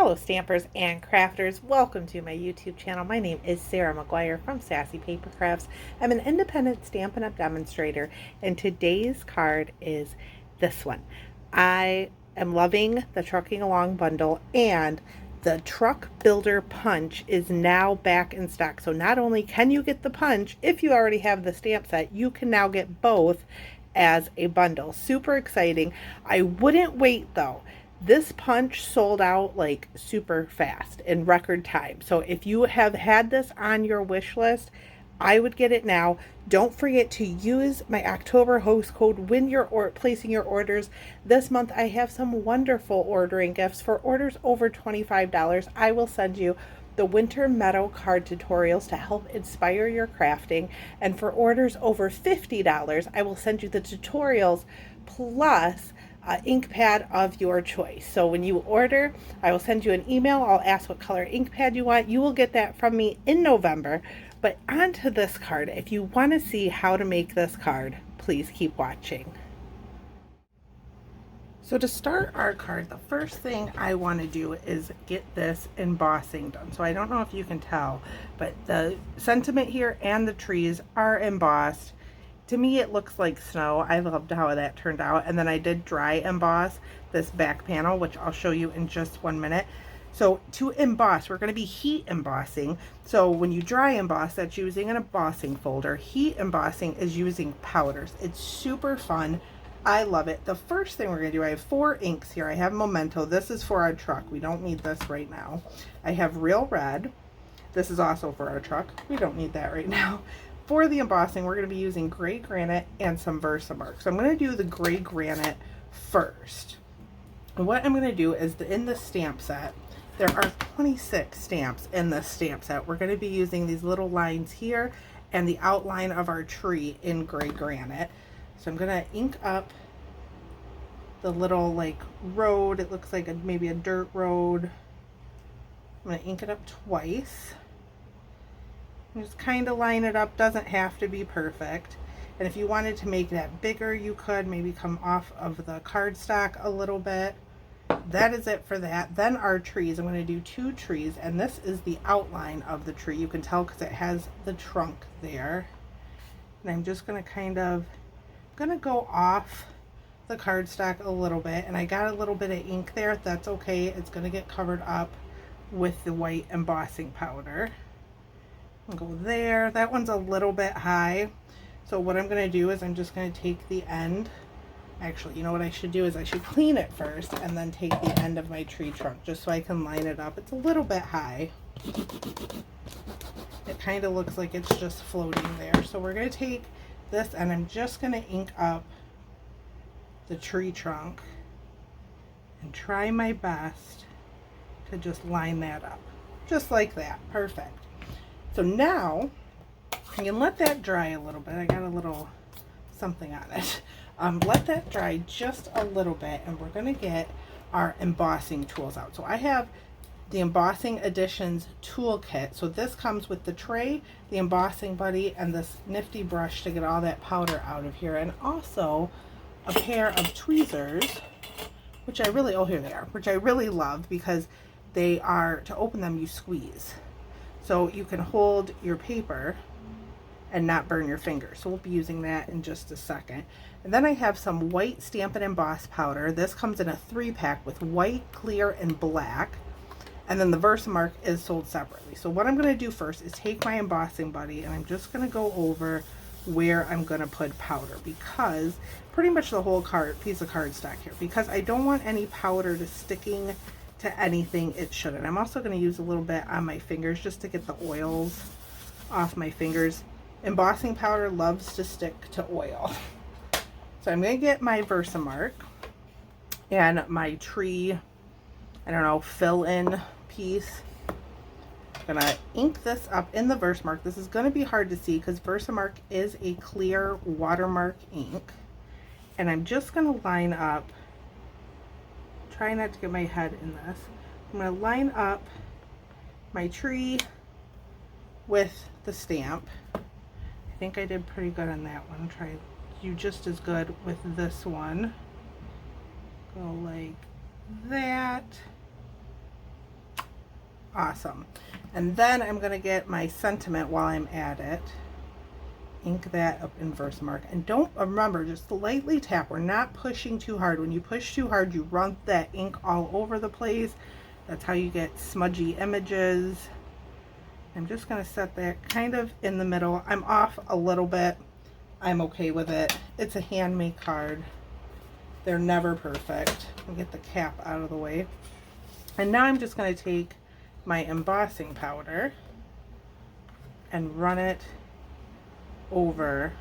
Hello stampers and crafters, welcome to my YouTube channel. My name is Sarah McGuire from Sassy Paper Crafts. I'm an independent Stampin' Up! Demonstrator, and today's card is this one. I am loving the Trucking Along bundle, and the Truck Builder Punch is now back in stock. So not only can you get the punch, if you already have the stamp set, you can now get both as a bundle. Super exciting. I wouldn't wait though. This punch sold out like super fast in record time. So if you have had this on your wish list, I would get it now. Don't forget to use my October host code when you're placing your orders. This month I have some wonderful ordering gifts. For orders over $25, I will send you the Winter Meadow card tutorials to help inspire your crafting. And for orders over $50, I will send you the tutorials plus ink pad of your choice. So when you order, I will send you an email. I'll ask what color ink pad you want. You will get that from me in November. But onto this card. If you want to see how to make this card, please keep watching. So to start our card, the first thing I want to do is get this embossing done. So I don't know if you can tell, but the sentiment here and the trees are embossed. To me, it looks like snow. I loved how that turned out. And then I did dry emboss this back panel, which I'll show you in just 1 minute. So to emboss, we're going to be heat embossing. So when you dry emboss, that's using an embossing folder. Heat embossing is using powders. It's super fun. I love it. The first thing we're going to do, I have 4 inks here. I have Memento. This is for our truck. We don't need this right now. I have Real Red. This is also for our truck. We don't need that right now. For the embossing, we're going to be using gray granite and some Versamark. So I'm going to do the gray granite first. And what I'm going to do is in the stamp set, there are 26 stamps in this stamp set. We're going to be using these little lines here and the outline of our tree in gray granite. So I'm going to ink up the little like road. It looks like maybe a dirt road. I'm going to ink it up twice. Just kind of line it up. Doesn't have to be perfect. And if you wanted to make that bigger, you could maybe come off of the cardstock a little bit. That is it for that. Then our trees, I'm going to do 2 trees, and this is the outline of the tree. You can tell because it has the trunk there. And I'm just going to go off the cardstock a little bit, and I got a little bit of ink there. That's okay. It's going to get covered up with the white embossing powder. Go there. That one's a little bit high. So what I'm going to do is I'm just going to take the end. Actually, you know what I should do is I should clean it first and then take the end of my tree trunk just so I can line it up. It's a little bit high. It kind of looks like it's just floating there. So we're going to take this and I'm just going to ink up the tree trunk and try my best to just line that up. Just like that. Perfect. So now you can let that dry a little bit. I got a little something on it. Let that dry just a little bit, and we're going to get our embossing tools out. So I have the Embossing Editions toolkit. So this comes with the tray, the embossing buddy, and this nifty brush to get all that powder out of here, and also a pair of tweezers, which I really, oh here they are, which I really love because they are, to open them you squeeze. So you can hold your paper and not burn your fingers. So we'll be using that in just a second. And then I have some white Stampin' Emboss powder. This comes in a 3-pack with white, clear, and black. And then the Versamark is sold separately. So what I'm going to do first is take my embossing buddy and I'm just going to go over where I'm going to put powder, because pretty much the whole piece of cardstock here, because I don't want any powder to sticking to anything it shouldn't. I'm also going to use a little bit on my fingers just to get the oils off my fingers. Embossing powder loves to stick to oil. So I'm going to get my Versamark and my tree, I don't know, fill-in piece. I'm going to ink this up in the Versamark. This is going to be hard to see because Versamark is a clear watermark ink. And I'm just going to line up, try not to get my head in this. I'm going to line up my tree with the stamp. I think I did pretty good on that one. Try do just as good with this one. Go like that. Awesome. And then I'm going to get my sentiment while I'm at it. Ink that up in Versamark. And don't, remember, just lightly tap. We're not pushing too hard. When you push too hard, you run that ink all over the place. That's how you get smudgy images. I'm just going to set that kind of in the middle. I'm off a little bit. I'm okay with it. It's a handmade card. They're never perfect. I'll get the cap out of the way. And now I'm just going to take my embossing powder and run it over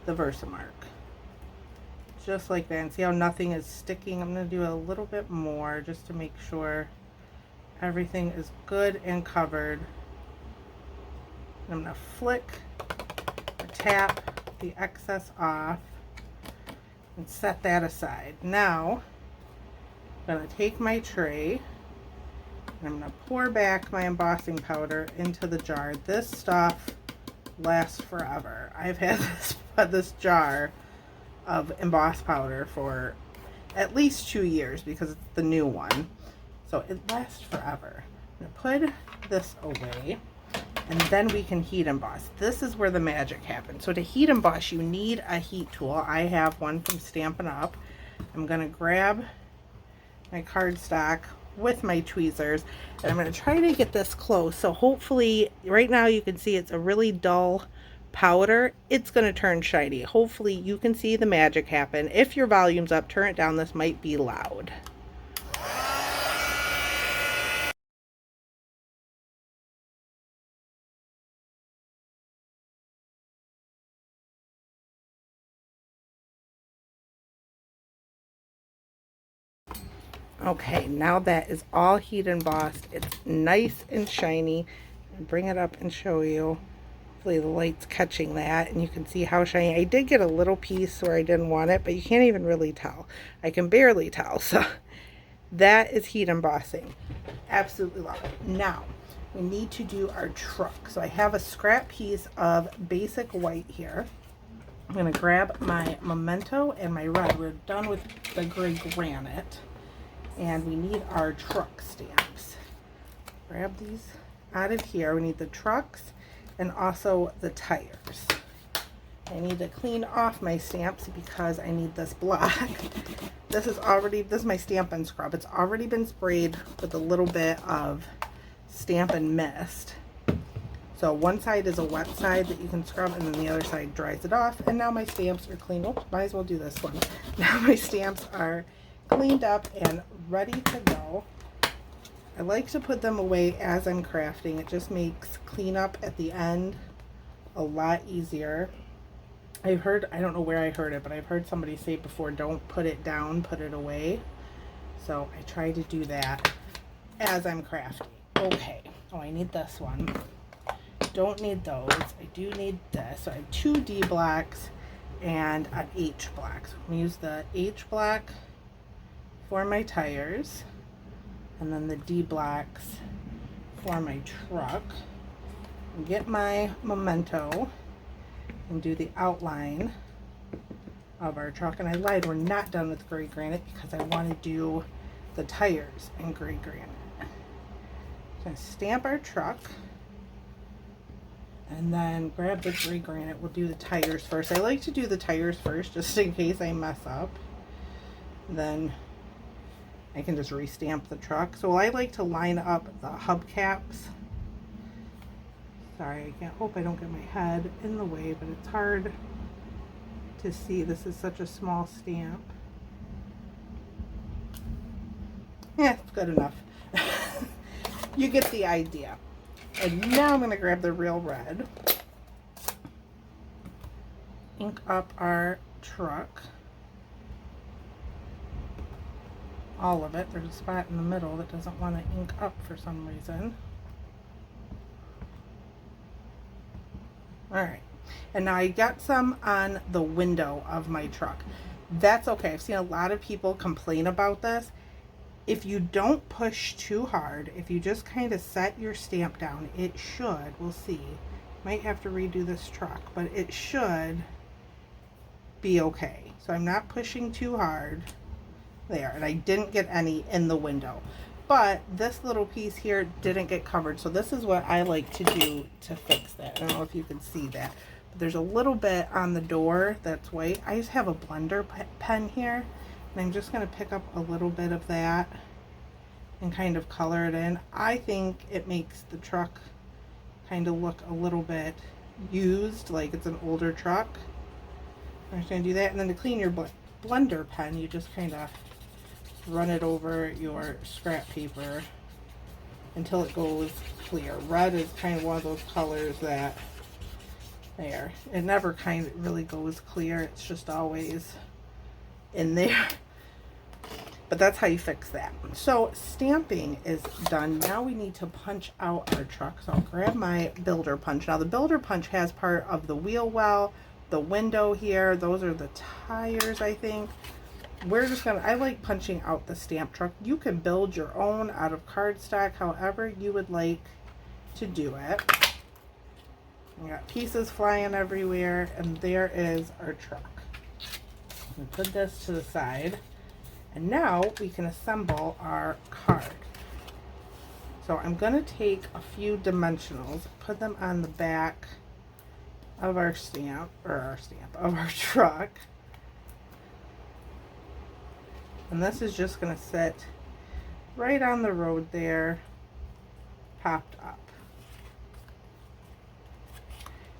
the Versamark. Just like that. And see how nothing is sticking? I'm going to do a little bit more just to make sure everything is good and covered. I'm going to flick or tap the excess off and set that aside. Now I'm going to take my tray and I'm going to pour back my embossing powder into the jar. This stuff lasts forever. I've had this jar of embossed powder for at least 2 years because it's the new one. So it lasts forever. I'm going to put this away and then we can heat emboss. This is where the magic happens. So to heat emboss, you need a heat tool. I have one from Stampin Up. I'm going to grab my cardstock with my tweezers and I'm going to try to get this close. So hopefully right now you can see it's a really dull powder. It's going to turn shiny. Hopefully you can see the magic happen. If your volume's up, turn it down. This might be loud. Okay, now that is all heat embossed. It's nice and shiny. I'll bring it up and show you. Hopefully the light's catching that and you can see how shiny. I did get a little piece where I didn't want it, but you can't even really tell. I can barely tell. So that is heat embossing. Absolutely love it. Now we need to do our truck. So I have a scrap piece of basic white here. I'm going to grab my Memento and my red. We're done with the gray granite. And we need our truck stamps. Grab these out of here. We need the trucks and also the tires. I need to clean off my stamps because I need this black. This is my Stampin' Scrub. It's already been sprayed with a little bit of Stampin' Mist. So one side is a wet side that you can scrub and then the other side dries it off. And now my stamps are clean. Oh, might as well do this one. Now my stamps are cleaned up and ready to go. I like to put them away as I'm crafting. It just makes cleanup at the end a lot easier. I don't know where I heard it, but I've heard somebody say before, don't put it down, put it away. So I try to do that as I'm crafting. Okay, oh, I need this one. Don't need those. I do need this. So I have 2 D blacks and an H black. So I'm going to use the H black for my tires and then the D blacks for my truck. And get my Memento and do the outline of our truck. And I lied, we're not done with gray granite because I want to do the tires in gray granite. So stamp our truck and then grab the gray granite. We'll do the tires first. I like to do the tires first just in case I mess up. Then I can just restamp the truck. So I like to line up the hubcaps. Sorry, I hope I don't get my head in the way, but it's hard to see. This is such a small stamp. Yeah, it's good enough. You get the idea. And now I'm going to grab the real red. Ink up our truck. All of it. There's a spot in the middle that doesn't want to ink up for some reason. Alright, and now I got some on the window of my truck. That's okay. I've seen a lot of people complain about this. If you don't push too hard, if you just kind of set your stamp down, it should, we'll see, might have to redo this truck, but it should be okay. So I'm not pushing too hard there, and I didn't get any in the window. but this little piece here didn't get covered. So this is what I like to do to fix that. I don't know if you can see that, but there's a little bit on the door that's white. I just have a blender pen here, and I'm just going to pick up a little bit of that and kind of color it in. I think it makes the truck kind of look a little bit used, like it's an older truck. I'm just going to do that, and then to clean your blender pen, you just kind of run it over your scrap paper until it goes clear. Red is kind of one of those colors that there, it never kind of really goes clear, it's just always in there. But that's how you fix that. So stamping is done. Now we need to punch out our truck. So I'll grab my builder punch. Now the builder punch has part of the wheel well, the window here, those are the tires, I think. We're just gonna, I like punching out the stamp truck. You can build your own out of cardstock, however you would like to do it. We got pieces flying everywhere, and there is our truck. We put this to the side, and now we can assemble our card. So I'm gonna take a few dimensionals, put them on the back of our stamp, of our truck. And this is just going to sit right on the road there, popped up.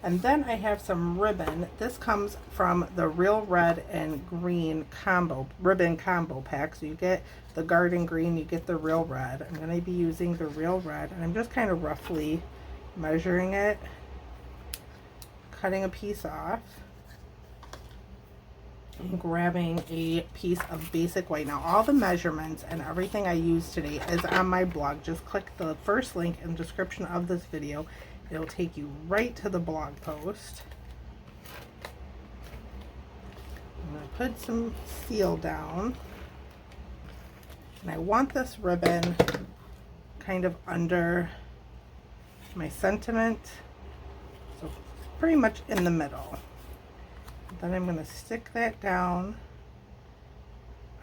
And then I have some ribbon. This comes from the Real Red and Green ribbon combo pack. So you get the garden green, you get the Real Red. I'm going to be using the Real Red, and I'm just kind of roughly measuring it, cutting a piece off. I'm grabbing a piece of basic white. Now all the measurements and everything I use today is on my blog. Just click the first link in the description of this video. It'll take you right to the blog post. I'm going to put some seal down. And I want this ribbon kind of under my sentiment. So pretty much in the middle. Then I'm going to stick that down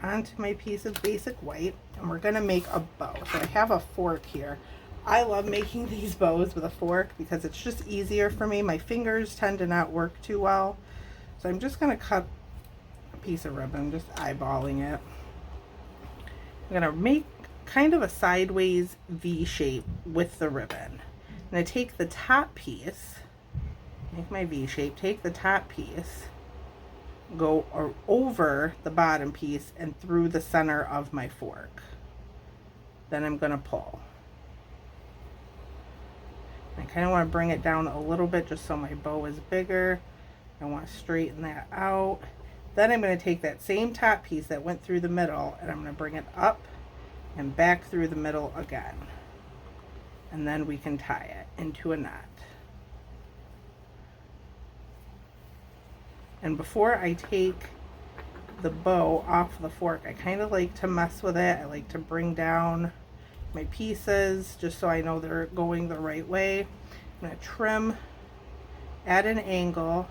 onto my piece of basic white, and we're going to make a bow. So I have a fork here. I love making these bows with a fork because it's just easier for me. My fingers tend to not work too well. So I'm just going to cut a piece of ribbon, just eyeballing it. I'm going to make kind of a sideways V shape with the ribbon. I'm going to take the top piece, make my V shape, take the top piece, go over the bottom piece and through the center of my fork. Then I'm going to pull. I kind of want to bring it down a little bit just so my bow is bigger. I want to straighten that out. Then I'm going to take that same top piece that went through the middle, and I'm going to bring it up and back through the middle again. And then we can tie it into a knot. And before I take the bow off the fork, I kind of like to mess with it. I like to bring down my pieces just so I know they're going the right way. I'm going to trim at an angle.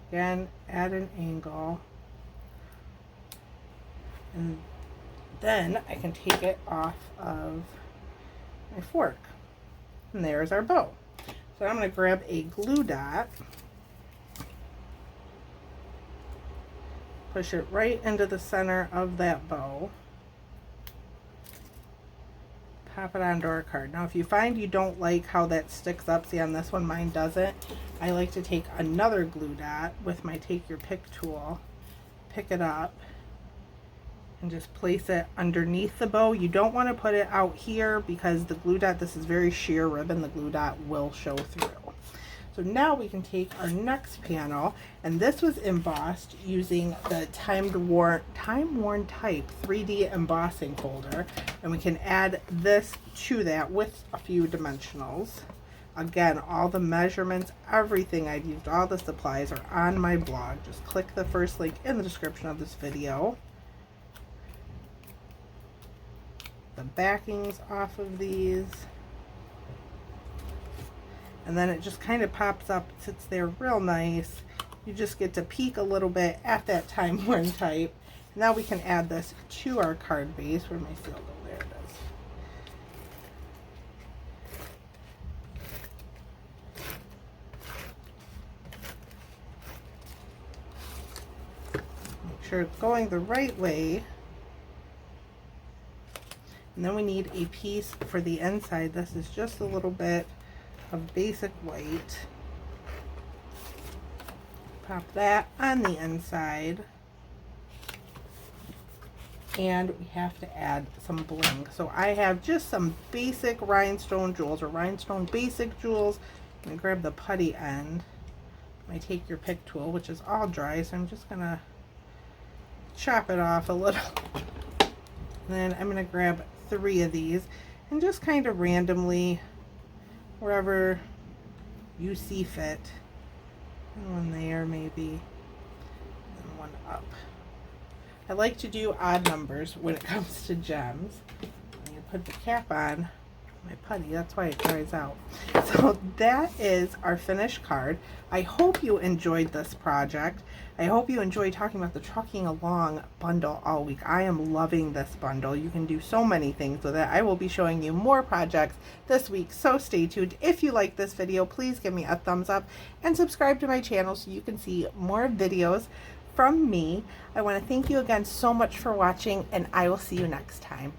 Again, at an angle. And then I can take it off of my fork. And there's our bow. So I'm going to grab a glue dot, push it right into the center of that bow, pop it onto our card. Now if you find you don't like how that sticks up, see on this one mine doesn't, I like to take another glue dot with my take your pick tool, pick it up, and just place it underneath the bow. You don't want to put it out here because the glue dot, this is very sheer ribbon, the glue dot will show through. So now we can take our next panel, and this was embossed using the time-worn type 3D embossing folder, and we can add this to that with a few dimensionals. Again, all the measurements, everything I've used, all the supplies are on my blog. Just click the first link in the description of this video. The backings off of these, and then it just kind of pops up, sits there real nice. You just get to peek a little bit at that time-worn type, Now we can add this to our card base. Where my seal go? There it is. Make sure it's going the right way. And then we need a piece for the inside. This is just a little bit of basic white. Pop that on the inside. And we have to add some bling. So I have just some basic rhinestone jewels, or rhinestone basic jewels. I'm going to grab the putty end. I take your pick tool, which is all dry, so I'm just going to chop it off a little. And then I'm going to grab 3 of these and just kind of randomly, wherever you see fit. And one there maybe, and one up. I like to do odd numbers when it comes to gems. I'm going to put the cap on my putty, that's why it dries out. So that is our finished card. I hope you enjoyed this project. I hope you enjoyed talking about the Trucking Along bundle all week. I am loving this bundle. You can do so many things with it. I will be showing you more projects this week, so stay tuned. If you like this video, please give me a thumbs up and subscribe to my channel so you can see more videos from me. I want to thank you again so much for watching, and I will see you next time.